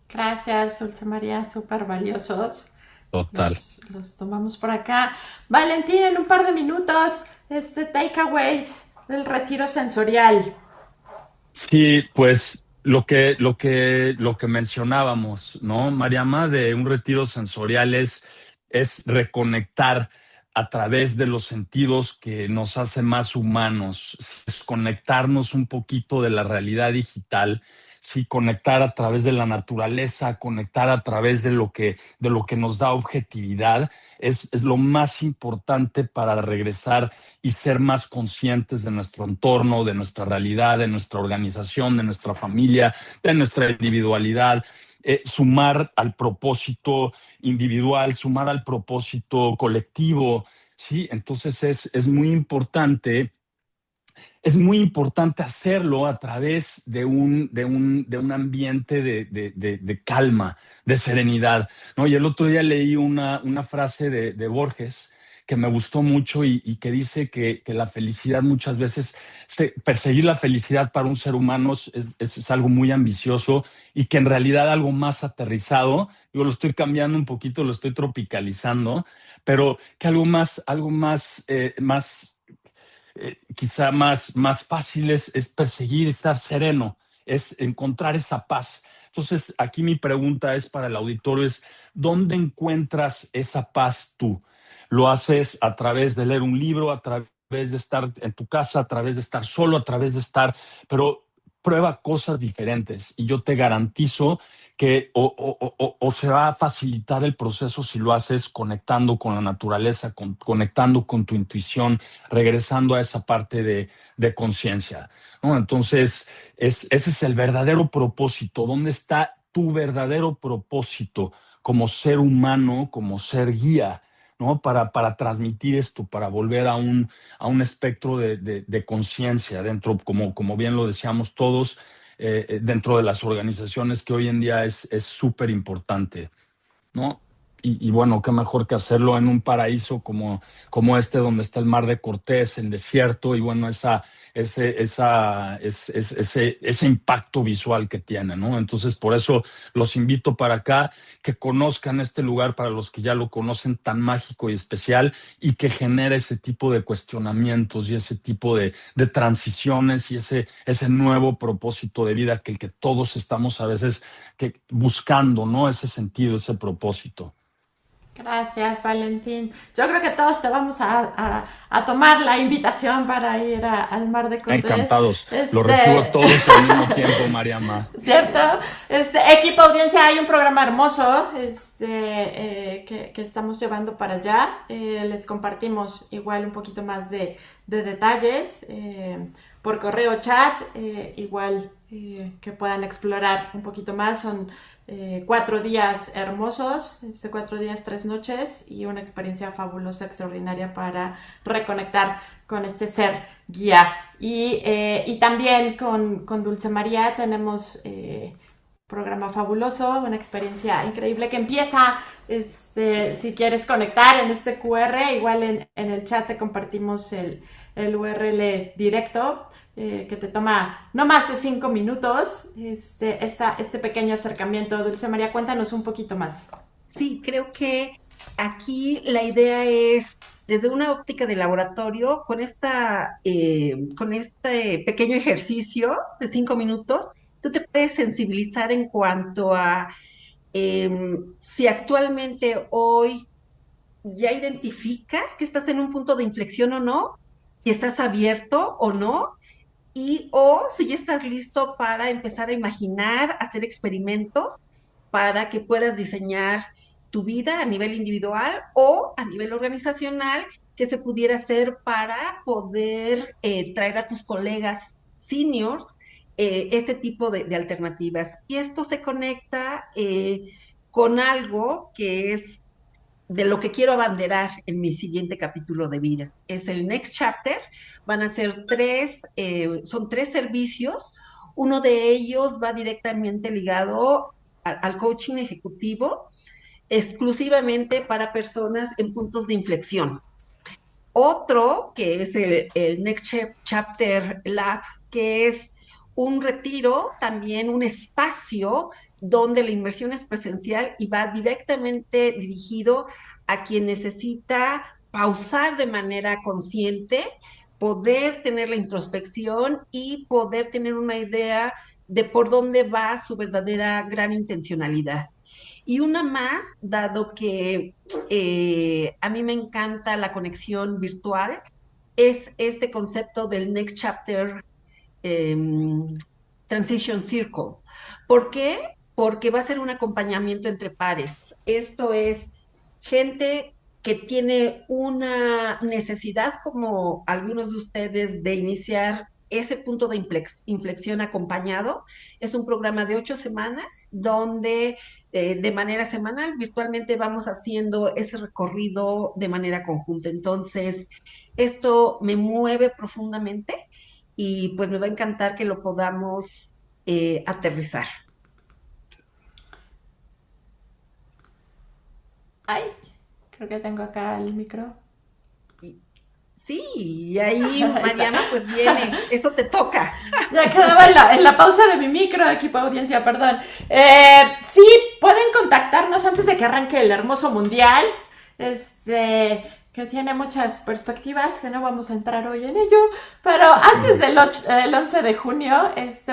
Gracias, Dulce María, súper valiosos. Total. Los tomamos por acá. Valentín, en un par de minutos, takeaways del retiro sensorial. Sí, pues lo que mencionábamos, ¿no, Mariama? De un retiro sensorial es reconectar a través de los sentidos que nos hace más humanos, es conectarnos un poquito de la realidad digital, sí, conectar a través de la naturaleza, conectar a través de lo que nos da objetividad, es lo más importante para regresar y ser más conscientes de nuestro entorno, de nuestra realidad, de nuestra organización, de nuestra familia, de nuestra individualidad. Sumar al propósito individual, sumar al propósito colectivo, ¿sí? Entonces es muy importante hacerlo a través de un ambiente de calma, de serenidad, ¿no? Y el otro día leí una frase de Borges que me gustó mucho y que dice que la felicidad muchas veces, perseguir la felicidad para un ser humano es algo muy ambicioso y que en realidad algo más aterrizado, yo lo estoy cambiando un poquito, lo estoy tropicalizando, pero que más quizá más fácil es perseguir, estar sereno, es encontrar esa paz. Entonces, aquí mi pregunta es para el auditorio, ¿dónde encuentras esa paz tú? ¿Lo haces a través de leer un libro, a través de estar en tu casa, a través de estar solo, a través de estar, pero prueba cosas diferentes y yo te garantizo que o se va a facilitar el proceso si lo haces conectando con la naturaleza, conectando con tu intuición, regresando a esa parte de conciencia, ¿no? Entonces, ese es el verdadero propósito. ¿Dónde está tu verdadero propósito como ser humano, como ser guía, ¿no? Para transmitir esto, para volver a un espectro de conciencia dentro, como bien lo decíamos todos, dentro de las organizaciones que hoy en día es súper importante, ¿no? Y bueno, qué mejor que hacerlo en un paraíso como este, donde está el Mar de Cortés, el desierto, y bueno, ese impacto visual que tiene, ¿no? Entonces, por eso los invito para acá, que conozcan este lugar para los que ya lo conocen, tan mágico y especial, y que genere ese tipo de cuestionamientos y ese tipo de transiciones y ese nuevo propósito de vida que el que todos estamos a veces buscando, ¿no? Ese sentido, ese propósito. Gracias, Valentín. Yo creo que todos te vamos a tomar la invitación para ir al Mar de Cortés. Encantados. Los recibo a todos al mismo tiempo, Mariama. ¿Cierto? Equipo audiencia, hay un programa hermoso que estamos llevando para allá. Les compartimos igual un poquito más de detalles por correo chat, igual que puedan explorar un poquito más. Son 4 días hermosos, 4 días, 3 noches y una experiencia fabulosa, extraordinaria para reconectar con este ser guía. Y también con Dulce María tenemos programa fabuloso, una experiencia increíble que empieza, si quieres conectar en este QR, igual en el chat te compartimos el URL directo, que te toma no más de 5 minutos, este pequeño acercamiento. Dulce María, cuéntanos un poquito más. Sí, creo que aquí la idea es, desde una óptica de laboratorio, con este pequeño ejercicio de 5 minutos, tú te puedes sensibilizar en cuanto a si actualmente hoy ya identificas que estás en un punto de inflexión o no, y estás abierto o no, o si ya estás listo para empezar a imaginar, hacer experimentos para que puedas diseñar tu vida a nivel individual o a nivel organizacional, que se pudiera hacer para poder traer a tus colegas seniors este tipo de alternativas. Y esto se conecta con algo que es de lo que quiero abanderar en mi siguiente capítulo de vida. Es el Next Chapter. Van a ser son 3 servicios. Uno de ellos va directamente ligado al coaching ejecutivo, exclusivamente para personas en puntos de inflexión. Otro, que es el Next Chapter Lab, que es un retiro, también un espacio donde la inversión es presencial y va directamente dirigido a quien necesita pausar de manera consciente, poder tener la introspección y poder tener una idea de por dónde va su verdadera gran intencionalidad. Y una más, dado que a mí me encanta la conexión virtual, es este concepto del Next Chapter Transition Circle. ¿Por qué? Porque va a ser un acompañamiento entre pares. Esto es gente que tiene una necesidad, como algunos de ustedes, de iniciar ese punto de inflexión acompañado. Es un programa de 8 semanas donde de manera semanal, virtualmente vamos haciendo ese recorrido de manera conjunta. Entonces, esto me mueve profundamente y pues me va a encantar que lo podamos aterrizar. Ay, creo que tengo acá el micro. Y, sí, y ahí Ahí está. Mariana pues viene, eso te toca. Ya quedaba en la pausa de mi micro, equipo de audiencia, perdón. Sí, pueden contactarnos antes de que arranque el hermoso mundial. Que tiene muchas perspectivas, que no vamos a entrar hoy en ello, pero antes del 11 de junio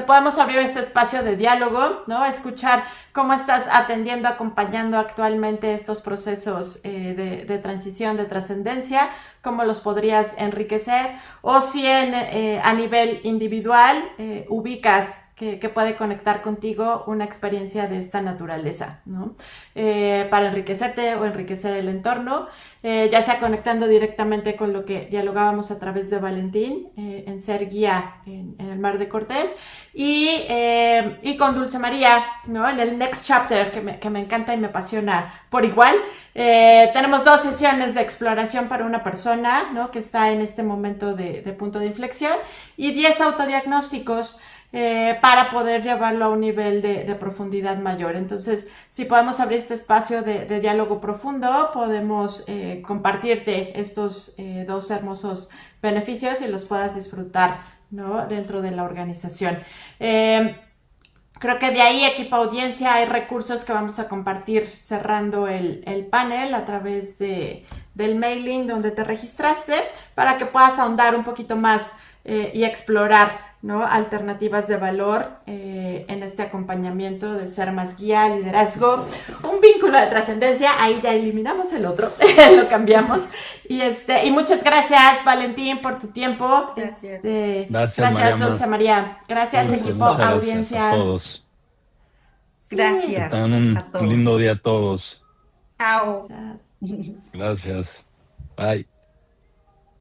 podemos abrir este espacio de diálogo, ¿no? Escuchar cómo estás atendiendo, acompañando actualmente estos procesos de transición, de trascendencia, cómo los podrías enriquecer, o si a nivel individual ubicas que puede conectar contigo una experiencia de esta naturaleza, ¿no? Para enriquecerte o enriquecer el entorno, ya sea conectando directamente con lo que dialogábamos a través de Valentín, en ser guía en el Mar de Cortés, y con Dulce María, ¿no? En el Next Chapter, que me encanta y me apasiona por igual. Tenemos 2 sesiones de exploración para una persona, ¿no? Que está en este momento de punto de inflexión, y 10 autodiagnósticos para poder llevarlo a un nivel de profundidad mayor. Entonces, si podemos abrir este espacio de diálogo profundo, podemos compartirte estos 2 hermosos beneficios y los puedas disfrutar, ¿no? Dentro de la organización. Creo que de ahí, equipo audiencia, hay recursos que vamos a compartir cerrando el panel a través del mailing donde te registraste, para que puedas ahondar un poquito más y explorar, ¿no? Alternativas de valor en este acompañamiento de ser más guía, liderazgo, un vínculo de trascendencia. Ahí ya eliminamos el otro, lo cambiamos. Y muchas gracias, Valentín, por tu tiempo. Gracias. Gracias, Dulce María. Gracias, equipo Muchas audiencia. gracias a todos. Sí. Gracias. Que tengan a todos. un lindo día a todos. Chao. Gracias. Gracias. Bye.